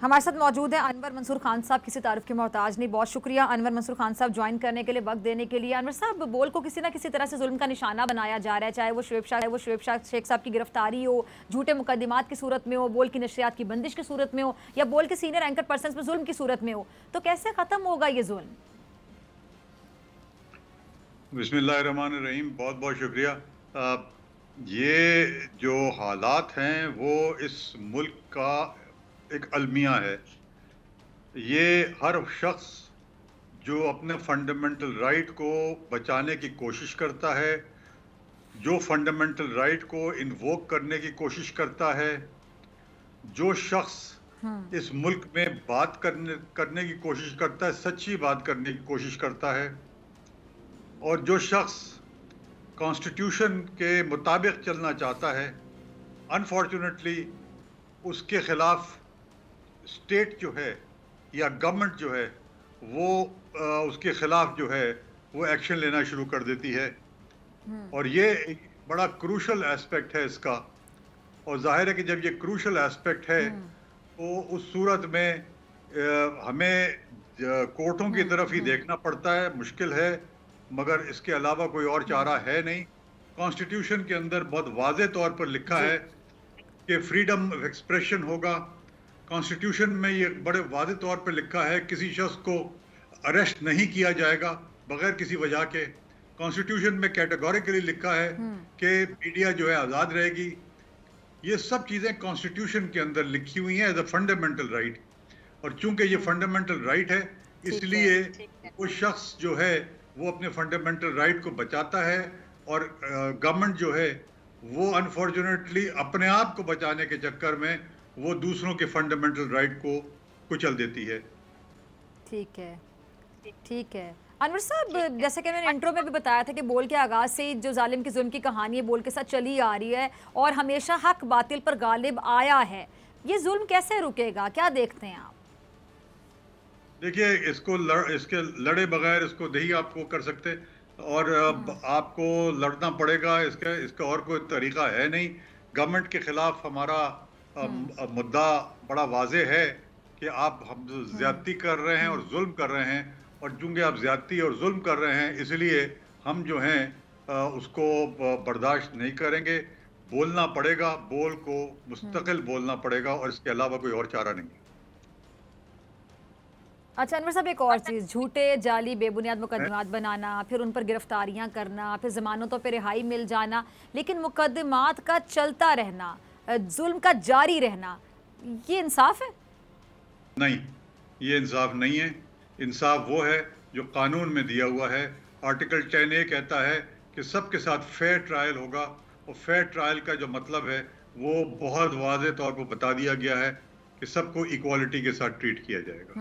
हमारे साथ मौजूद है अनवर मंसूर खान साहब, किसी तारीफ के मोहताज नहीं। बहुत शुक्रिया अनवर मंसूर खान साहब ज्वाइन करने के लिए, वक्त देने के लिए। अनवर साहब, बोल को किसी ना किसी तरह से जुल्म का निशाना बनाया जा रहा है, चाहे वो शुएब शाह शेख साहब की गिरफ्तारी हो, झूठे मुकदमात की सूरत में हो, बोल की नशरियात की बंदिश की सूरत में हो, या बोल के सीनियर एंकर पर्सन पर जुल्म की सूरत में हो, तो कैसे खत्म होगा ये जुल्म? बिस्मिल्लाहिर्रहमानिर्रहीम। बहुत बहुत शुक्रिया। ये जो हालात हैं वो इस मुल्क का एक अलमिया है। ये हर शख्स जो अपने फंडामेंटल राइट को बचाने की कोशिश करता है, जो फंडामेंटल राइट को इन्वोक करने की कोशिश करता है, जो शख्स इस मुल्क में बात करने की कोशिश करता है, सच्ची बात करने की कोशिश करता है, और जो शख्स कॉन्स्टिट्यूशन के मुताबिक चलना चाहता है, अनफॉर्चुनेटली उसके खिलाफ स्टेट जो है या गवर्नमेंट जो है वो उसके खिलाफ जो है वो एक्शन लेना शुरू कर देती है। और ये एक बड़ा क्रूशल एस्पेक्ट है इसका, और जाहिर है कि जब ये क्रूशल एस्पेक्ट है तो उस सूरत में हमें कोर्टों की तरफ ही देखना पड़ता है। मुश्किल है, मगर इसके अलावा कोई और चारा है नहीं। कॉन्स्टिट्यूशन के अंदर बहुत वाज़े तौर पर लिखा है कि फ्रीडम ऑफ एक्सप्रेशन होगा। कॉन्स्टिट्यूशन में ये बड़े वाज़े तौर पर लिखा है किसी शख्स को अरेस्ट नहीं किया जाएगा बगैर किसी वजह के। कॉन्स्टिट्यूशन में कैटेगोरिकली लिखा है कि मीडिया जो है आज़ाद रहेगी। ये सब चीज़ें कॉन्स्टिट्यूशन के अंदर लिखी हुई हैं एज अ फंडामेंटल राइट, और चूंकि ये फंडामेंटल राइट है इसलिए वो शख्स जो है वो अपने फंडामेंटल राइट को बचाता है, और गवर्नमेंट जो है वो अनफॉर्चुनेटली अपने आप को बचाने के चक्कर में वो दूसरों के फंडामेंटल राइट को कुचल देती है। ठीक है, ठीक है। अनवर साहब, जैसे कि मैंने इंट्रो में भी बताया था कि बोल के आगाज से जो जालिम की जुल्म की कहानी है बोल के साथ चली आ रही है, और हमेशा हक बातिल पर गालिब आया है। ये जुल्म कैसे रुकेगा, क्या देखते हैं आप? देखिए, इसके लड़े बगैर इसको नहीं आपको कर सकते, और आपको लड़ना पड़ेगा। इसका और कोई तरीका है नहीं। गवर्नमेंट के खिलाफ हमारा मुद्दा बड़ा वाज़े है कि आप हम ज्यादती कर रहे हैं और जुल्म कर रहे हैं, और चूंकि आप ज्यादती और जुल्म कर रहे हैं इसलिए हम जो हैं उसको बर्दाश्त नहीं करेंगे। बोलना पड़ेगा, बोल को मुस्तकिल बोलना पड़ेगा, और इसके अलावा कोई और चारा नहीं। अच्छा अनवर साहब, एक और चीज़, झूठे जाली बेबुनियाद मुकदमात बनाना, फिर उन पर गिरफ्तारियां करना, फिर जमानतों पर रिहाई मिल जाना, लेकिन मुकदमात का चलता रहना, जुल्म का जारी रहना, ये इंसाफ है? नहीं, ये इंसाफ नहीं है। इंसाफ वो है जो कानून में दिया हुआ है। आर्टिकल 10A कहता है कि सबके साथ फेयर ट्रायल होगा, और फेयर ट्रायल का जो मतलब है वो बहुत वाज़े तौर पर बता दिया गया है कि सबको इक्वालिटी के साथ ट्रीट किया जाएगा।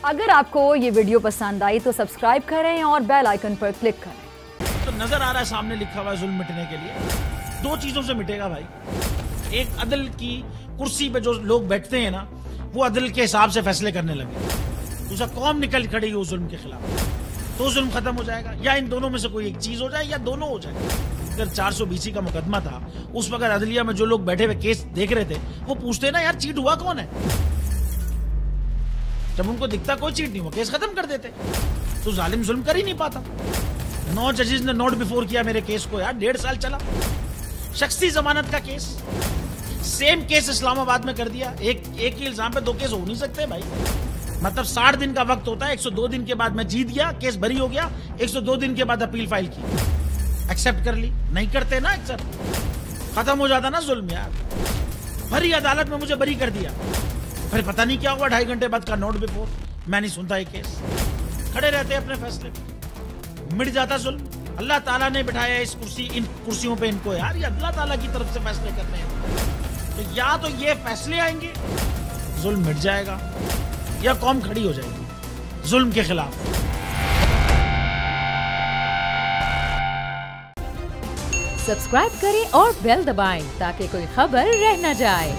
अगर आपको ये वीडियो पसंद आई तो सब्सक्राइब करें और बेल आइकन पर क्लिक करें। तो नजर आ रहा है सामने लिखा हुआ है जुल्म मिटने के लिए दो चीजों से मिटेगा भाई। एक, अदल की कुर्सी पे जो लोग बैठते हैं ना वो अदल के हिसाब से फैसले करने लगे। दूसरा, कौम निकल खड़ी हो जुल्म के खिलाफ, तो जुल्म खत्म हो जाएगा। या इन दोनों में से कोई एक चीज हो जाए या दोनों हो जाए। अगर 420 का मुकदमा था, उस वक्त अदलिया में जो लोग बैठे हुए केस देख रहे थे वो पूछते ना यार चीट हुआ कौन है। जब उनको दिखता कोई चीट नहीं हुआ, केस खत्म कर देते। तो जालिम जुल्म कर ही नहीं पाता। 9 जजेस ने नोट बिफोर किया मेरे केस को यार, 1.5 साल चला। शख्सी जमानत का केस, सेम केस इस्लामाबाद में कर दिया। एक ही इल्जाम पे 2 केस हो नहीं सकते भाई। मतलब 60 दिन का वक्त होता है। 102 दिन के बाद मैं जीत गया, केस बरी हो गया। 102 दिन के बाद अपील फाइल की, एक्सेप्ट कर ली। नहीं करते ना एक्सेप्ट, खत्म हो जाता ना जुल्म यार। भरी अदालत में मुझे बरी कर दिया, फिर पता नहीं क्या हुआ 2.5 घंटे बाद का नोट बिफोर। मैं नहीं सुनता ये केस, खड़े रहते अपने फैसले पे, मिट जाता जुल्म। अल्लाह ताला ने बिठाया इन कुर्सियों पे इनको यार, ये अल्लाह ताला की तरफ से फैसले करने हैं। तो या तो ये फैसले आएंगे, जुल्म मिट जाएगा, या कौम खड़ी हो जाएगी जुल्म के खिलाफ। सब्सक्राइब करें और बेल दबाएं ताकि कोई खबर रह न जाए।